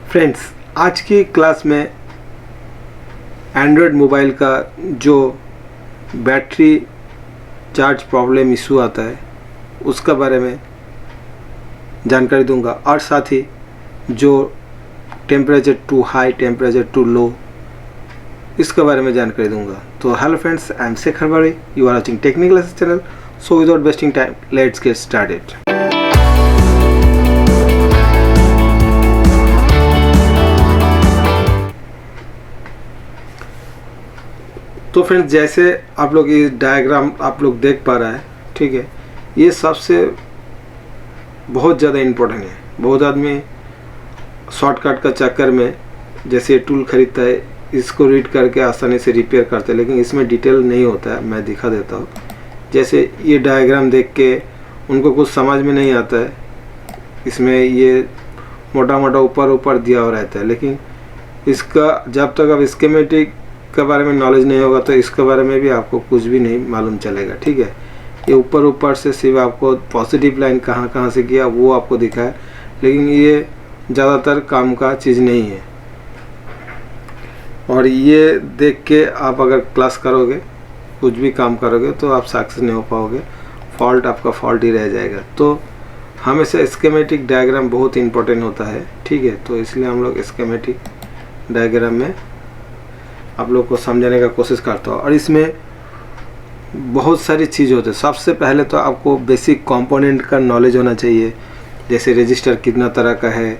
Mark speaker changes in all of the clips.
Speaker 1: Friends, आज की class में एंड्रॉयड मोबाइल का जो बैटरी चार्ज प्रॉब्लम इशू आता है उसका बारे में जानकारी दूंगा और साथ ही जो temperature to high temperature to low इसके बारे में जानकारी दूंगा। तो hello friends, I am Shekhar Bari, you are watching technical channel. So without wasting time let's get started. तो फ्रेंड्स, जैसे आप लोग ये डायग्राम आप लोग देख पा रहा है, ठीक है, ये सबसे बहुत ज़्यादा इम्पोर्टेंट है। बहुत आदमी शॉर्टकट का चक्कर में जैसे टूल खरीदता है, इसको रीड करके आसानी से रिपेयर करते हैं, लेकिन इसमें डिटेल नहीं होता है। मैं दिखा देता हूँ। जैसे ये डायग्राम देख के उनको कुछ समझ में नहीं आता है, इसमें ये मोटा मोटा ऊपर ऊपर दिया हुआ रहता है, लेकिन इसका जब तक आप स्कीमेटिक के बारे में नॉलेज नहीं होगा तो इसके बारे में भी आपको कुछ भी नहीं मालूम चलेगा। ठीक है, ये ऊपर ऊपर से सिर्फ आपको पॉजिटिव लाइन कहाँ कहाँ से किया वो आपको दिखा है, लेकिन ये ज़्यादातर काम का चीज़ नहीं है। और ये देख के आप अगर क्लास करोगे, कुछ भी काम करोगे तो आप सक्सेस नहीं हो पाओगे, फॉल्ट आपका फॉल्ट ही रह जाएगा। तो हमेशा स्कीमेटिक डायग्राम बहुत इंपॉर्टेंट होता है। ठीक है, तो इसलिए हम लोग स्कीमेटिक डायग्राम में आप लोग को समझाने का कोशिश करता हूँ। और इसमें बहुत सारी चीज़ होती है। सबसे पहले तो आपको बेसिक कंपोनेंट का नॉलेज होना चाहिए। जैसे रजिस्टर कितना तरह का है,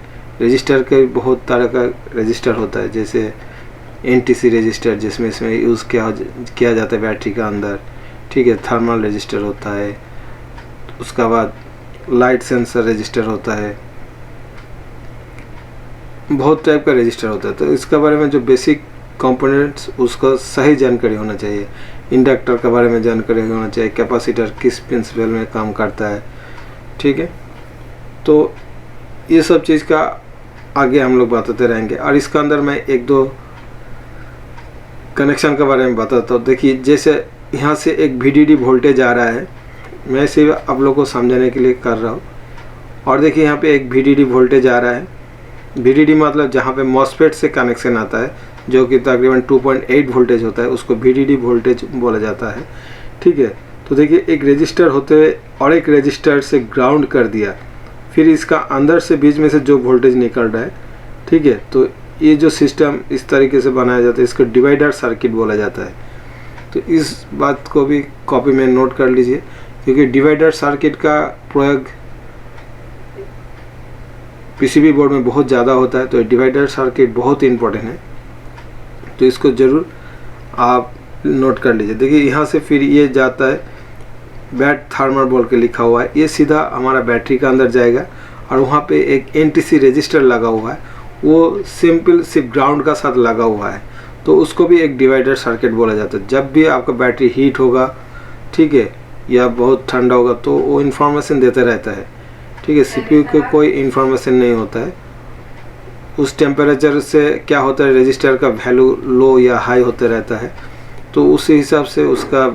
Speaker 1: रजिस्टर के बहुत तरह का रजिस्टर होता है। जैसे एनटीसी रजिस्टर जिसमें इसमें यूज़ किया जाता है बैटरी का अंदर। ठीक है, थर्मल रजिस्टर होता है, उसका बाद लाइट सेंसर रजिस्टर होता है, बहुत टाइप का रजिस्टर होता है। तो इसके बारे में जो बेसिक कंपोनेंट्स उसका सही जानकारी होना चाहिए। इंडक्टर के बारे में जानकारी होना चाहिए, कैपेसिटर किस प्रिंसिपल में काम करता है। ठीक है, तो ये सब चीज़ का आगे हम लोग बताते रहेंगे। और इसके अंदर मैं एक दो कनेक्शन के बारे में बताता हूँ। देखिए, जैसे यहाँ से एक VDD वोल्टेज आ रहा है, मैं सिर्फ आप लोग को समझाने के लिए कर रहा हूँ। और देखिए यहाँ पे एक VDD वोल्टेज आ रहा है। VDD मतलब जहाँ पे मॉसफेट से कनेक्शन आता है, जो कि तकरीबन 2.8 वोल्टेज होता है, उसको VDD वोल्टेज बोला जाता है। ठीक है, तो देखिए एक रजिस्टर होते हुए और एक रजिस्टर से ग्राउंड कर दिया, फिर इसका अंदर से बीच में से जो वोल्टेज निकल रहा है, ठीक है, तो ये जो सिस्टम इस तरीके से बनाया जाता है, इसको डिवाइडर सर्किट बोला जाता है। तो इस बात को भी कॉपी में नोट कर लीजिए, क्योंकि डिवाइडर सर्किट का प्रयोग PCB बोर्ड में बहुत ज़्यादा होता है। तो डिवाइडर सर्किट बहुत इंपॉर्टेंट है, तो इसको ज़रूर आप नोट कर लीजिए। देखिए यहाँ से फिर ये जाता है, बैट थर्मल बोल के लिखा हुआ है, ये सीधा हमारा बैटरी का अंदर जाएगा। और वहाँ पे एक NTC रजिस्टर लगा हुआ है, वो सिंपल सिर्फ ग्राउंड का साथ लगा हुआ है, तो उसको भी एक डिवाइडर सर्किट बोला जाता है। जब भी आपका बैटरी हीट होगा, ठीक है, या बहुत ठंडा होगा, तो वो इन्फॉर्मेशन देते रहता है। ठीक है, CPU को कोई इन्फॉर्मेशन नहीं होता है। उस टेम्परेचर से क्या होता है, रजिस्टर का वैल्यू लो या हाई होते रहता है, तो उसी हिसाब से उसका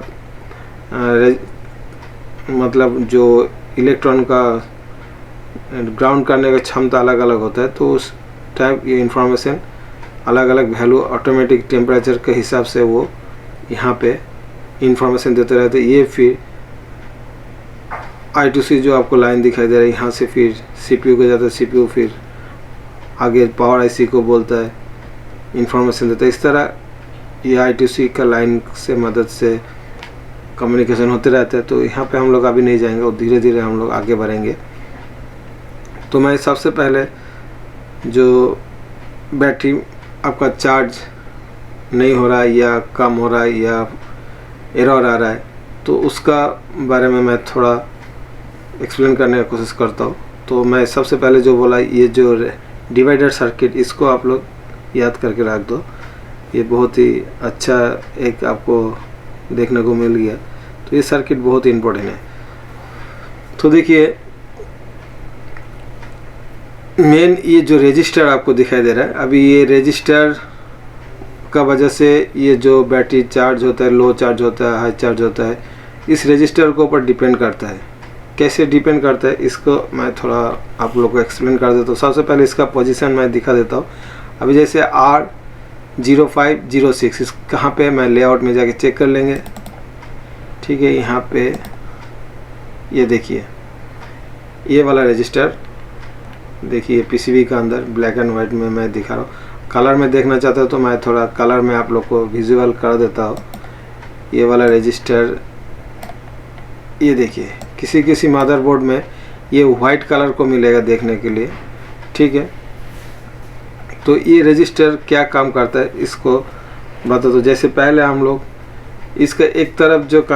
Speaker 1: मतलब जो इलेक्ट्रॉन का ग्राउंड करने का क्षमता अलग अलग होता है। तो उस टाइप ये इंफॉर्मेशन अलग अलग वैल्यू ऑटोमेटिक टेम्परेचर के हिसाब से वो यहाँ पे इंफॉर्मेशन देते रहते हैं। ये फिर I2C जो आपको लाइन दिखाई दे रही है, यहाँ से फिर CPU को जाता है, CPU फिर आगे पावर IC को बोलता है, इंफॉर्मेशन देता है। इस तरह ये I2C का लाइन से मदद से कम्युनिकेशन होते रहते हैं। तो यहाँ पे हम लोग अभी नहीं जाएंगे और धीरे धीरे हम लोग आगे बढ़ेंगे। तो मैं सबसे पहले जो बैटरी आपका चार्ज नहीं हो रहा है या कम हो रहा है या एरर आ रहा है, तो उसका बारे में मैं थोड़ा एक्सप्लेन करने की कोशिश करता हूँ। तो मैं सबसे पहले जो बोला, ये जो डिवाइडर सर्किट, इसको आप लोग याद करके रख दो। ये बहुत ही अच्छा एक आपको देखने को मिल गया। तो ये सर्किट बहुत इम्पोर्टेंट है। तो देखिए मेन ये जो रजिस्टर आपको दिखाई दे रहा है, अभी ये रजिस्टर का वजह से ये जो बैटरी चार्ज होता है, लो चार्ज होता है, हाई चार्ज होता है, इस रजिस्टर के ऊपर डिपेंड करता है। कैसे डिपेंड करता है इसको मैं थोड़ा आप लोग को एक्सप्लेन कर देता हूँ। सबसे पहले इसका पोजीशन मैं दिखा देता हूँ। अभी जैसे R0506 इस कहाँ पे, मैं लेआउट में जाके चेक कर लेंगे। ठीक है, यहाँ पे ये देखिए ये वाला रजिस्टर देखिए पीसीबी का अंदर ब्लैक एंड वाइट में मैं दिखा रहा हूँ। कलर में देखना चाहता हूँ तो मैं थोड़ा कलर में आप लोग को विजुअल कर देता हूँ। ये वाला रजिस्टर ये देखिए, किसी किसी मदरबोर्ड में ये वाइट कलर को मिलेगा देखने के लिए। ठीक है, तो ये रजिस्टर क्या काम करता है इसको बता दो। जैसे पहले हम लोग इसका एक तरफ जो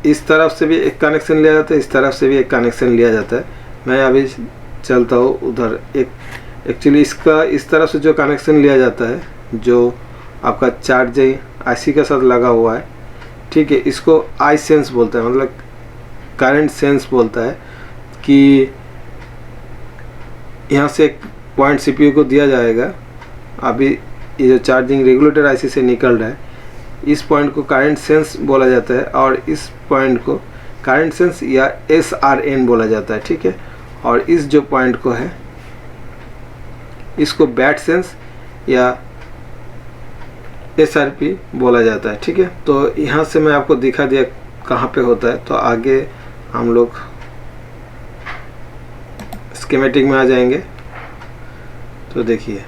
Speaker 1: इस तरफ से भी एक कनेक्शन लिया जाता है, इस तरफ से भी एक कनेक्शन लिया जाता है। मैं अभी चलता हूँ उधर। एक एक्चुअली इसका इस तरफ से जो कनेक्शन लिया जाता है जो आपका चार्जिंग आईसी के साथ लगा हुआ है, ठीक है, इसको आई सेंस बोलता है, मतलब करंट सेंस बोलता है कि यहाँ से एक पॉइंट सीपीयू को दिया जाएगा। अभी ये जो चार्जिंग रेगुलेटर आईसी से निकल रहा है, इस पॉइंट को करंट सेंस बोला जाता है और इस पॉइंट को करंट सेंस या SRN बोला जाता है। ठीक है, और इस जो पॉइंट को है इसको बैट सेंस या SRP बोला जाता है। ठीक है, तो यहाँ से मैं आपको दिखा दिया कहाँ पे होता है। तो आगे हम लोग स्कीमेटिक में आ जाएंगे। तो देखिए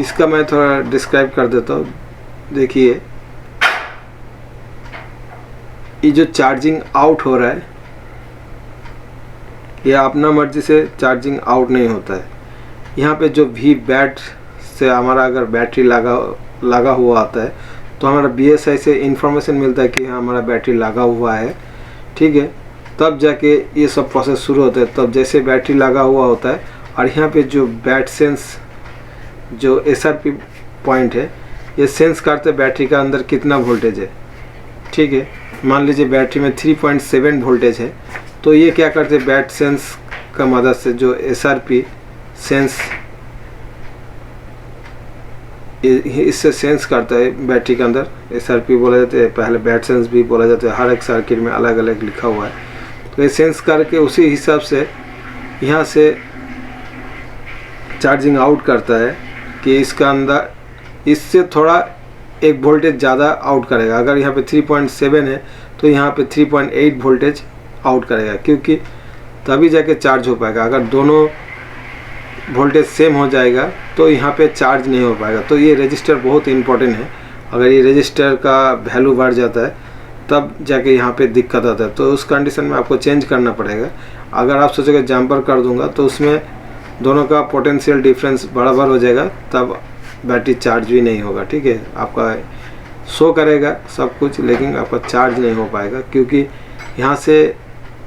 Speaker 1: इसका मैं थोड़ा डिस्क्राइब कर देता हूँ। देखिए ये जो चार्जिंग आउट हो रहा है ये अपना मर्जी से चार्जिंग आउट नहीं होता है। यहाँ पे जो भी बैट से हमारा अगर बैटरी लगा हुआ आता है तो हमारा BSI से इंफॉर्मेशन मिलता है कि हमारा बैटरी लगा हुआ है। ठीक है, तब जाके ये सब प्रोसेस शुरू होता है। तब जैसे बैटरी लगा हुआ होता है और यहाँ पे जो बैट सेंस जो SRP पॉइंट है ये सेंस करते बैटरी का अंदर कितना वोल्टेज है। ठीक है, मान लीजिए बैटरी में 3.7 वोल्टेज है, तो ये क्या करते हैं बैट सेंस का मदद से जो SRP सेंस इससे सेंस करता है बैटरी के अंदर। SRP बोला जाता है, पहले बैट सेंस भी बोला जाता है, हर एक सर्किट में अलग अलग लिखा हुआ है। तो ये सेंस करके उसी हिसाब से यहाँ से चार्जिंग आउट करता है कि इसका अंदर इससे थोड़ा एक वोल्टेज ज़्यादा आउट करेगा। अगर यहाँ पे 3.7 है तो यहाँ पे 3.8 वोल्टेज आउट करेगा, क्योंकि तभी जाके चार्ज हो पाएगा। अगर दोनों वोल्टेज सेम हो जाएगा तो यहाँ पे चार्ज नहीं हो पाएगा। तो ये रजिस्टर बहुत इंपॉर्टेंट है। अगर ये रजिस्टर का वैल्यू बढ़ जाता है तब जाके यहाँ पे दिक्कत आता है, तो उस कंडीशन में आपको चेंज करना पड़ेगा। अगर आप सोचोगे जंपर कर दूंगा तो उसमें दोनों का पोटेंशियल डिफरेंस बराबर हो जाएगा, तब बैटरी चार्ज भी नहीं होगा। ठीक है, आपका शो करेगा सब कुछ लेकिन आपका चार्ज नहीं हो पाएगा, क्योंकि यहाँ से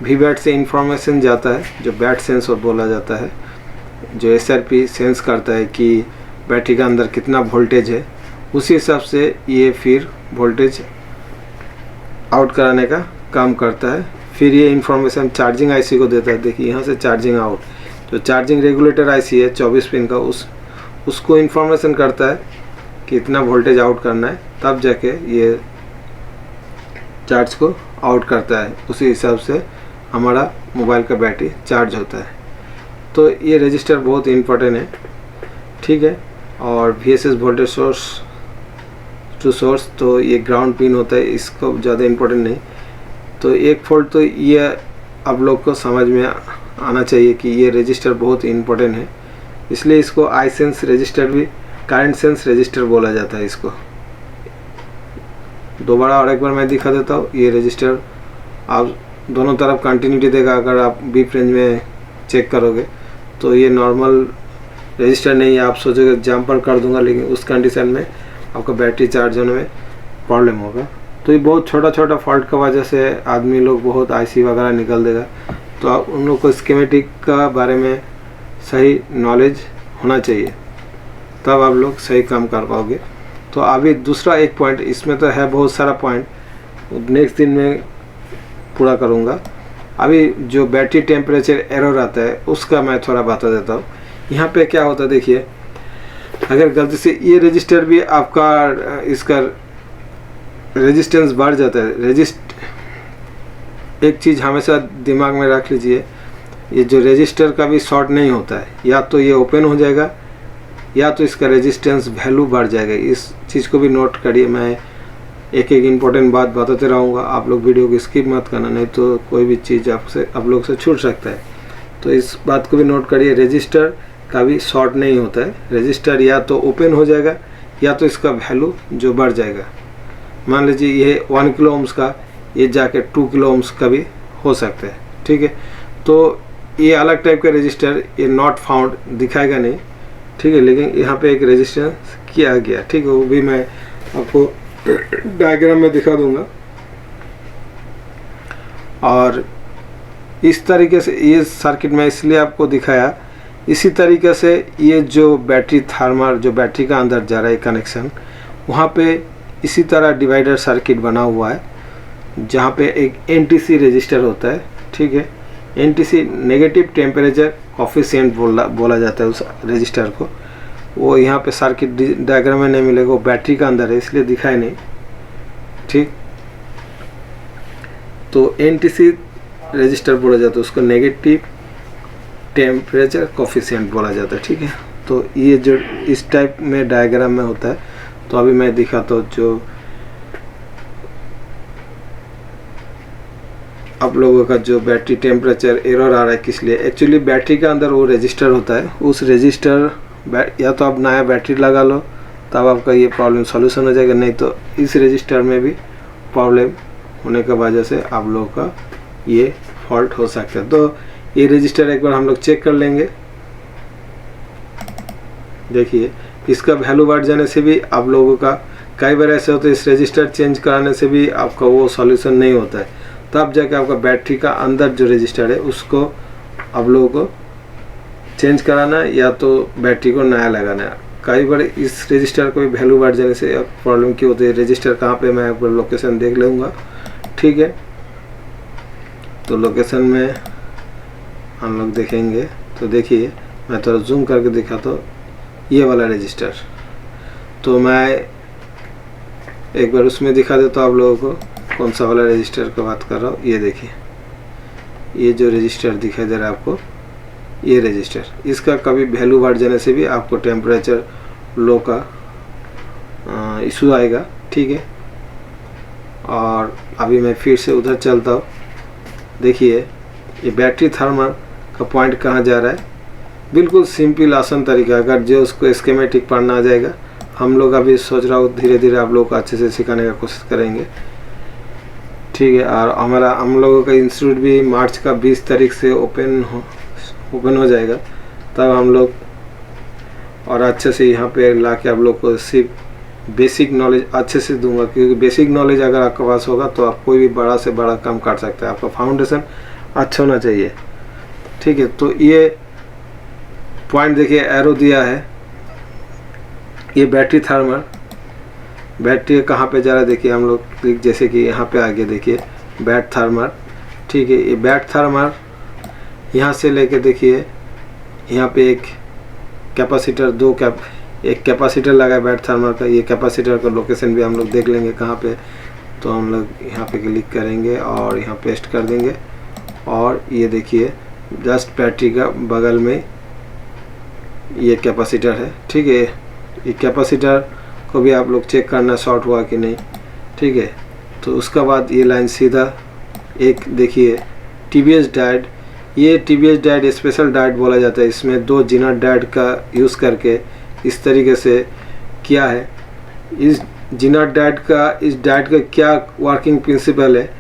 Speaker 1: भी बैट से इंफॉर्मेशन जाता है जो बैट सेंस बोला जाता है, जो SRP सेंस करता है कि बैटरी का अंदर कितना वोल्टेज है। उसी हिसाब से ये फिर वोल्टेज आउट कराने का काम करता है। फिर ये इंफॉर्मेशन चार्जिंग आईसी को देता है। देखिए यहाँ से चार्जिंग आउट, जो चार्जिंग रेगुलेटर आईसी है 24 पिन का, उसको इंफॉर्मेशन करता है कि इतना वोल्टेज आउट करना है, तब जाके ये चार्ज को आउट करता है। उसी हिसाब से हमारा मोबाइल का बैटरी चार्ज होता है। तो ये रजिस्टर बहुत इम्पोर्टेंट है। ठीक है, और VSS voltage source to source, तो ये ग्राउंड पिन होता है, इसको ज़्यादा इम्पोर्टेंट नहीं। तो एक फॉल्ट तो ये आप लोग को समझ में आना चाहिए कि ये रजिस्टर बहुत इम्पोर्टेंट है, इसलिए इसको आई सेंस रजिस्टर भी करंट सेंस रजिस्टर बोला जाता है। इसको दोबारा और एक बार मैं दिखा देता हूँ। ये रजिस्टर आप दोनों तरफ कंटिन्यूटी देगा। अगर आप बीप रेंज में चेक करोगे तो ये नॉर्मल रजिस्टर नहीं है। आप सोचोगे जंपर कर दूंगा, लेकिन उस कंडीशन में आपका बैटरी चार्ज होने में प्रॉब्लम होगा। तो ये बहुत छोटा छोटा फॉल्ट का वजह से आदमी लोग बहुत आईसी वगैरह निकल देगा। तो आप उन लोग को स्कीमेटिक का बारे में सही नॉलेज होना चाहिए, तब आप लोग सही काम कर पाओगे। तो अभी दूसरा एक पॉइंट, इसमें तो है बहुत सारा पॉइंट, नेक्स्ट दिन में पूरा करूँगा। अभी जो बैटरी टेम्परेचर एरर आता है उसका मैं थोड़ा बता देता हूँ। यहाँ पे क्या होता है, देखिए अगर गलती से ये रजिस्टर भी आपका इसका रेजिस्टेंस बढ़ जाता है, एक चीज़ हमेशा दिमाग में रख लीजिए, ये जो रेजिस्टर का भी शॉर्ट नहीं होता है, या तो ये ओपन हो जाएगा या तो इसका रेजिस्टेंस वैल्यू बढ़ जाएगा। इस चीज़ को भी नोट करिए। मैं एक एक इम्पोर्टेंट बात बताते रहूँगा, आप लोग वीडियो को स्किप मत करना, नहीं तो कोई भी चीज़ आप लोग से छूट सकता है। तो इस बात को भी नोट करिए, रेजिस्टर का भी शॉर्ट नहीं होता है। रेजिस्टर या तो ओपन हो जाएगा या तो इसका वैल्यू जो बढ़ जाएगा। मान लीजिए ये 1 किलो ओम्स का, ये जाके 2 किलो ओम्स का भी हो सकता है। ठीक है, तो ये अलग टाइप का रेजिस्टर, ये नॉट फाउंड दिखाएगा नहीं। ठीक है, लेकिन यहाँ पे एक रेजिस्टेंस किया गया। ठीक है, वो भी मैं आपको डायग्राम में दिखा दूंगा। और इस तरीके से ये सर्किट में इसलिए आपको दिखाया, इसी तरीके से ये जो बैटरी थर्मल, जो बैटरी का अंदर जा रहा है कनेक्शन, वहाँ पे इसी तरह डिवाइडर सर्किट बना हुआ है, जहाँ पे एक NTC रजिस्टर होता है। ठीक है, NTC नेगेटिव टेम्परेचर कोफिशिएंट बोला जाता है उस रजिस्टर को। वो यहाँ पे सर्किट डायग्राम में नहीं मिलेगा, वो बैटरी का अंदर है इसलिए दिखाई नहीं। ठीक, तो NTC रजिस्टर बोला जाता है, उसको नेगेटिव टेम्परेचर कोफिशिएंट बोला जाता है। ठीक है, तो ये जो इस टाइप में डायग्राम में होता है। तो अभी मैं दिखाता हूँ जो आप लोगों का जो बैटरी टेम्परेचर एरर आ रहा है, किस लिए। एक्चुअली बैटरी के अंदर वो रजिस्टर होता है, उस रजिस्टर या तो आप नया बैटरी लगा लो तब आपका ये प्रॉब्लम सॉल्यूशन हो जाएगा, नहीं तो इस रजिस्टर में भी प्रॉब्लम होने की वजह से आप लोगों का ये फॉल्ट हो सकता है। तो ये रजिस्टर एक बार हम लोग चेक कर लेंगे। देखिए, इसका वैल्यू बढ़ जाने से भी आप लोगों का कई बार ऐसे होता है, इस रजिस्टर चेंज कराने से भी आपका वो सॉल्यूशन नहीं होता है। तब जाके आपका बैटरी का अंदर जो रजिस्टर है उसको आप लोगों को चेंज कराना है या तो बैटरी को नया लगाना है। कई बार इस रजिस्टर को भी वैल्यू बढ़ जाने से प्रॉब्लम क्यों होती है। रजिस्टर कहाँ पे, मैं एक बार लोकेशन देख लूँगा। ठीक है, तो लोकेशन में हम लोग देखेंगे। तो देखिए, मैं थोड़ा जूम करके दिखाता हूँ ये वाला रजिस्टर। तो मैं एक बार उसमें दिखा देता हूँ आप लोगों को कौन सा वाला रजिस्टर की बात कर रहा हूँ। ये देखिए, ये जो रजिस्टर दिखाई दे रहा है आपको, ये रजिस्टर, इसका कभी वैल्यू बढ़ जाने से भी आपको टेम्परेचर लो का इशू आएगा। ठीक है, और अभी मैं फिर से उधर चलता हूँ। देखिए, ये बैटरी थर्मल का पॉइंट कहाँ जा रहा है। बिल्कुल सिंपल आसान तरीका, अगर जो उसको स्कीमेटिक पढ़ना आ जाएगा। हम लोग अभी सोच रहा हूँ धीरे धीरे आप लोग को अच्छे से सिखाने का कोशिश करेंगे। ठीक है, और हम लोगों का इंस्टीट्यूट भी मार्च का 20 तारीख से ओपन हो जाएगा। तब हम लोग और अच्छे से यहाँ पे ला के आप लोग को सिर्फ बेसिक नॉलेज अच्छे से दूंगा, क्योंकि बेसिक नॉलेज अगर आपके पास होगा तो आप कोई भी बड़ा से बड़ा काम कर सकते हैं। आपका फाउंडेशन अच्छा होना चाहिए। ठीक है, तो ये पॉइंट देखिए, एरो दिया है, ये बैटरी थर्मल, बैटरी कहाँ पे जा रहा है देखिए। हम लोग जैसे कि यहाँ पे आगे देखिए बैट थर्मल। ठीक है, ये बैट थर्मल यहाँ से लेके देखिए, यहाँ पे एक कैपेसिटर, एक कैपेसिटर लगा है बैट थर्मल का। ये कैपेसिटर का लोकेशन भी हम लोग देख लेंगे कहाँ पे। तो हम लोग यहाँ पे क्लिक करेंगे और यहाँ पेस्ट कर देंगे। और ये देखिए, जस्ट बैटरी का बगल में ये कैपेसिटर है। ठीक है, ये कैपेसिटर को भी आप लोग चेक करना शॉर्ट हुआ कि नहीं। ठीक है, तो उसका बाद ये लाइन सीधा एक देखिए TBS डायोड, ये TBS डायोड स्पेशल डायोड बोला जाता है। इसमें 2 जीनर डायोड का यूज़ करके इस तरीके से किया है। इस जीनर डायोड का, इस डायोड का क्या वर्किंग प्रिंसिपल है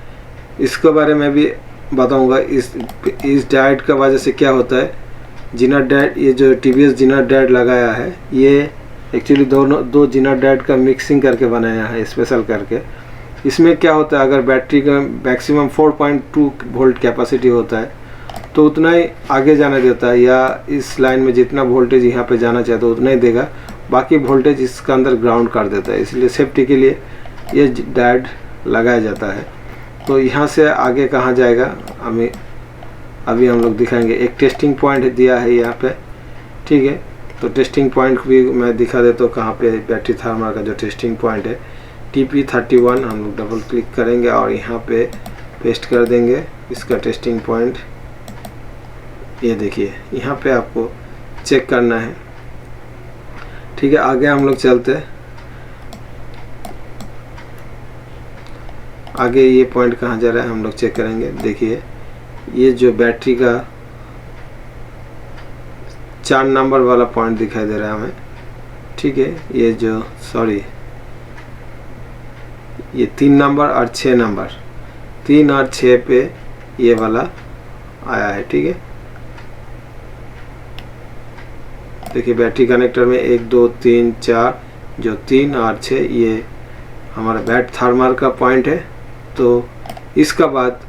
Speaker 1: इसके बारे में भी बताऊंगा। इस डायोड का वजह से क्या होता है। जीनर डायोड, ये जो TBS जीनर डायोड लगाया है, ये एक्चुअली दो जीनर डायोड का मिक्सिंग करके बनाया है स्पेशल करके। इसमें क्या होता है, अगर बैटरी का मैक्सिमम 4.2 वोल्ट कैपेसिटी होता है तो उतना ही आगे जाने देता है, या इस लाइन में जितना वोल्टेज यहाँ पे जाना चाहता है उतना ही देगा, बाकी वोल्टेज इसका अंदर ग्राउंड कर देता है। इसलिए सेफ्टी के लिए ये डायोड लगाया जाता है। तो यहाँ से आगे कहाँ जाएगा अभी हम लोग दिखाएंगे। एक टेस्टिंग पॉइंट दिया है यहाँ पे। ठीक है, तो टेस्टिंग पॉइंट भी मैं दिखा देता हूँ कहाँ पे। बैटरी थर्मल का जो टेस्टिंग पॉइंट है TP31, हम लोग डबल क्लिक करेंगे और यहाँ पे पेस्ट कर देंगे इसका टेस्टिंग पॉइंट। ये देखिए यहाँ पे आपको चेक करना है, ठीक है। आगे हम लोग चलते हैं, आगे ये पॉइंट कहाँ जा रहा है हम लोग चेक करेंगे। देखिए ये जो बैटरी का 4 नंबर वाला पॉइंट दिखाई दे रहा है हमें, ठीक है। ये जो ये 3 नंबर और 6 नंबर, 3 और 6 पे ये वाला आया है, ठीक है। देखिए बैटरी कनेक्टर में 1 2 3 4, जो 3 और 6 ये हमारा बैट थर्मल का पॉइंट है। तो इसका बाद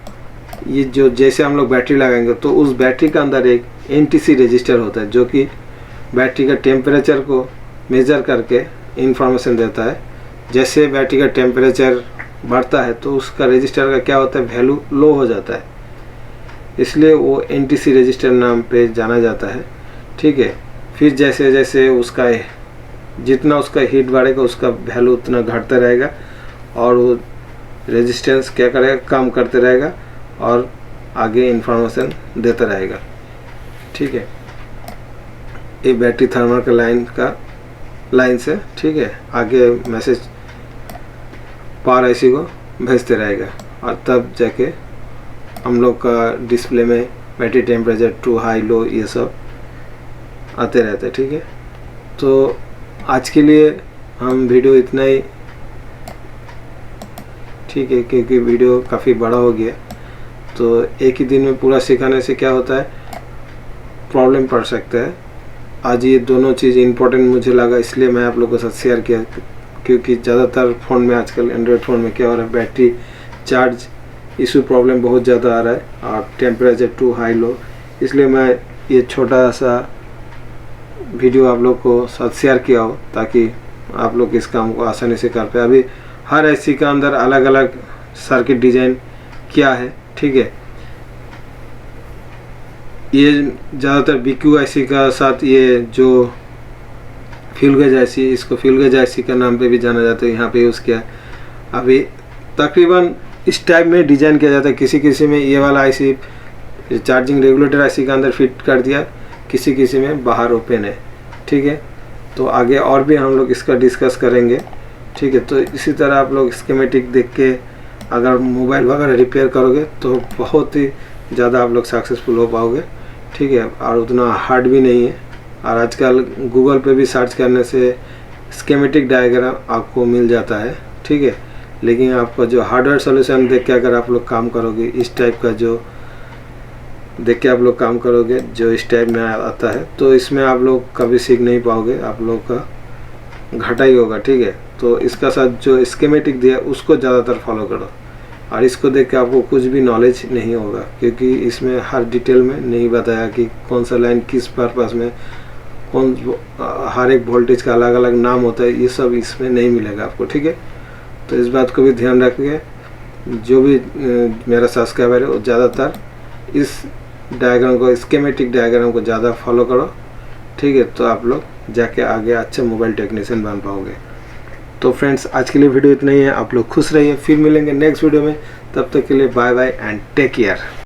Speaker 1: ये जो जैसे हम लोग बैटरी लगाएंगे तो उस बैटरी का अंदर एक NTC रजिस्टर होता है जो कि बैटरी का टेम्परेचर को मेज़र करके इंफॉर्मेशन देता है। जैसे बैटरी का टेम्परेचर बढ़ता है तो उसका रजिस्टर का क्या होता है, वैल्यू लो हो जाता है, इसलिए वो NTC रजिस्टर नाम पे जाना जाता है, ठीक है। फिर जैसे जैसे उसका जितना उसका हीट बढ़ेगा उसका वैल्यू उतना घटता रहेगा और वो रेजिस्टेंस क्या करेगा, कम करते रहेगा और आगे इंफॉर्मेशन देता रहेगा, ठीक है। ये बैटरी थर्मल का लाइन से, ठीक है, आगे मैसेज पावर IC को भेजते रहेगा और तब जाके हम लोग का डिस्प्ले में battery temperature to high low ये सब आते रहते हैं, ठीक है। तो आज के लिए हम वीडियो इतना ही, ठीक है, क्योंकि वीडियो काफ़ी बड़ा हो गया। तो एक ही दिन में पूरा सिखाने से क्या होता है, प्रॉब्लम पड़ सकता है। आज ये दोनों चीज़ इम्पोर्टेंट मुझे लगा, इसलिए मैं आप लोगों के साथ शेयर किया, क्योंकि ज़्यादातर फ़ोन में आजकल एंड्रॉयड फ़ोन में क्या हो रहा है, बैटरी चार्ज इशू प्रॉब्लम बहुत ज़्यादा आ रहा है और टेम्परेचर टू हाई लो, इसलिए मैं ये छोटा सा वीडियो आप लोग को साथ शेयर किया हो ताकि आप लोग इस काम को आसानी से कर पाए। अभी हर IC का अंदर अलग अलग सर्किट डिज़ाइन किया है, ठीक है। ये ज़्यादातर BQ IC का साथ ये जो फ्यूल गेज IC, इसको फ्यूल गेज IC का नाम पे भी जाना जाता है, यहाँ पे यूज़ किया। अभी तकरीबन इस टाइप में डिज़ाइन किया जाता है। किसी किसी में ये वाला IC चार्जिंग रेगुलेटर IC का अंदर फिट कर दिया, किसी किसी में बाहर ओपन है, ठीक है। तो आगे और भी हम लोग इसका डिस्कस करेंगे, ठीक है। तो इसी तरह आप लोग स्कीमेटिक देख के अगर मोबाइल वगैरह रिपेयर करोगे तो बहुत ही ज़्यादा आप लोग सक्सेसफुल हो पाओगे, ठीक है। और उतना हार्ड भी नहीं है, और आजकल गूगल पे भी सर्च करने से स्कीमेटिक डायग्राम आपको मिल जाता है, ठीक है। लेकिन आपको जो हार्डवेयर सॉल्यूशन देख के अगर आप लोग काम करोगे, इस टाइप का जो देख के आप लोग काम करोगे जो इस टाइप में आता है, तो इसमें आप लोग कभी सीख नहीं पाओगे, आप लोग का घाटा ही होगा, ठीक है। तो इसका साथ जो स्कीमेटिक दिया उसको ज़्यादातर फॉलो करो, और इसको देख के आपको कुछ भी नॉलेज नहीं होगा, क्योंकि इसमें हर डिटेल में नहीं बताया कि कौन सा लाइन किस पर्पस में, कौन हर एक वोल्टेज का अलग अलग नाम होता है, ये सब इसमें नहीं मिलेगा आपको, ठीक है। तो इस बात को भी ध्यान रखिए, जो भी मेरा सब्सक्राइबर है वो ज़्यादातर इस डायग्राम को, स्कीमेटिक डायग्राम को ज़्यादा फॉलो करो, ठीक है। तो आप लोग जाके आगे अच्छे मोबाइल टेक्नीशियन बन पाओगे। तो फ्रेंड्स आज के लिए वीडियो इतना ही है, आप लोग खुश रहिए, फिर मिलेंगे नेक्स्ट वीडियो में, तब तक के लिए bye bye and take care.